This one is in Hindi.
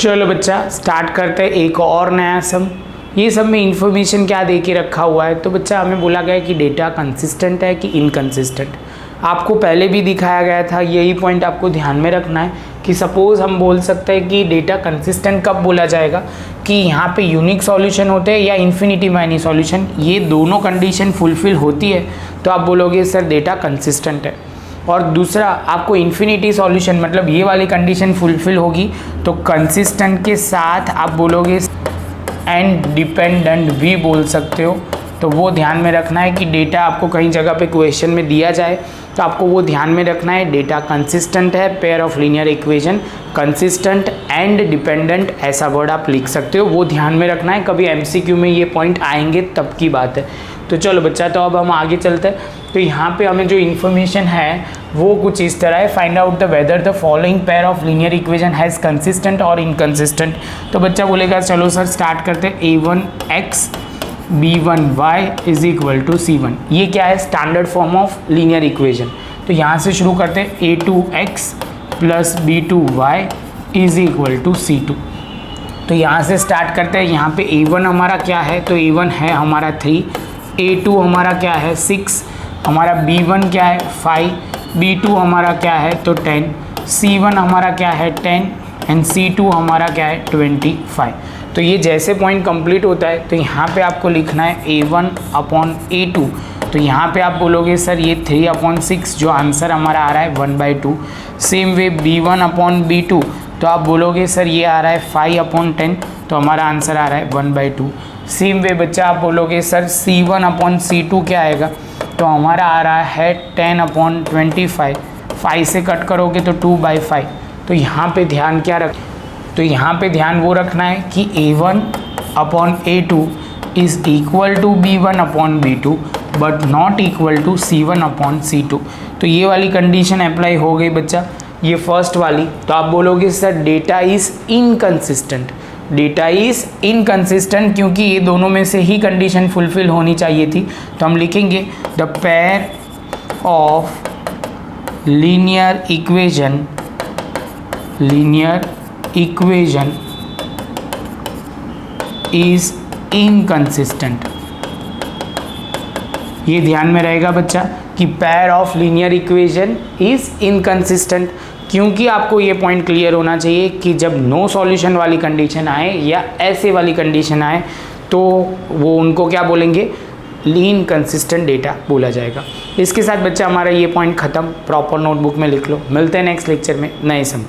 चलो बच्चा स्टार्ट करते हैं एक और नया सम। ये सब में इंफॉर्मेशन क्या दे के रखा हुआ है, तो बच्चा हमें बोला गया है कि डेटा कंसिस्टेंट है कि इनकंसिस्टेंट। आपको पहले भी दिखाया गया था, यही पॉइंट आपको ध्यान में रखना है कि सपोज़ हम बोल सकते हैं कि डेटा कंसिस्टेंट कब बोला जाएगा कि यहाँ पे यूनिक सॉल्यूशन होते हैं या इन्फिनिटी माइनी सॉल्यूशन, ये दोनों कंडीशन फुलफिल होती है तो आप बोलोगे सर डेटा कंसिस्टेंट है। और दूसरा आपको इन्फिनिटी सॉल्यूशन मतलब ये वाली कंडीशन फुलफिल होगी तो कंसिस्टेंट के साथ आप बोलोगे एंड डिपेंडेंट भी बोल सकते हो। तो वो ध्यान में रखना है कि डेटा आपको कहीं जगह पे क्वेश्चन में दिया जाए तो आपको वो ध्यान में रखना है डेटा कंसिस्टेंट है, pair of linear equation consistent and dependent ऐसा वर्ड आप लिख सकते हो, वो ध्यान में रखना है। कभी एमसीक्यू में ये पॉइंट आएंगे तब की बात है। तो चलो बच्चा, तो अब हम आगे चलते हैं। तो यहाँ पे हमें जो इन्फॉर्मेशन है वो कुछ इस तरह है, find out the whether the following pair of linear equation has consistent और इनकंसिस्टेंट। तो बच्चा बोलेगा चलो सर स्टार्ट करते हैं। a1x b1y is equal to c1, ये क्या है standard form of linear equation. तो यहाँ से शुरू करते हैं a2x plus b2y is equal to c2। तो यहाँ से स्टार्ट करते हैं। यहाँ पे a1 हमारा क्या है, तो a1 है हमारा 3, a2 हमारा क्या है 6, हमारा b1 क्या है 5, b2 हमारा क्या है तो 10, c1 हमारा क्या है 10 एंड c2 हमारा क्या है 25। तो ये जैसे पॉइंट कंप्लीट होता है तो यहाँ पे आपको लिखना है a1 अपॉन a2। तो यहाँ पे आप बोलोगे सर ये 3/6 जो आंसर हमारा आ रहा है 1/2। Same way b1 upon b2 तो आप बोलोगे सर ये आ रहा है 5/10 तो हमारा आंसर आ रहा है 1/2। सेम वे बच्चा आप बोलोगे सर c1 अपॉन c2 क्या आएगा, तो हमारा आ रहा है 10/25। 5 से कट करोगे तो 2/5। तो यहाँ पे ध्यान क्या रख, तो यहाँ पे ध्यान वो रखना है कि a1 upon a2 is equal to b1 upon b2 but not equal to c1 upon c2। तो ये वाली कंडीशन अप्लाई हो गई बच्चा, ये फर्स्ट वाली। तो आप बोलोगे sir data is inconsistent, data is inconsistent क्योंकि ये दोनों में से ही कंडीशन फुलफिल होनी चाहिए थी। तो हम लिखेंगे the pair of linear equation is inconsistent. ये ध्यान में रहेगा बच्चा कि pair of linear equation is inconsistent, क्योंकि आपको ये पॉइंट क्लियर होना चाहिए कि जब नो सॉल्यूशन वाली कंडीशन आए या ऐसे वाली कंडीशन आए तो वो उनको क्या बोलेंगे, इनकंसिस्टेंट डेटा बोला जाएगा। इसके साथ बच्चा हमारा ये पॉइंट ख़त्म, प्रॉपर नोटबुक में लिख लो। मिलते हैं नेक्स्ट लेक्चर में नए सम।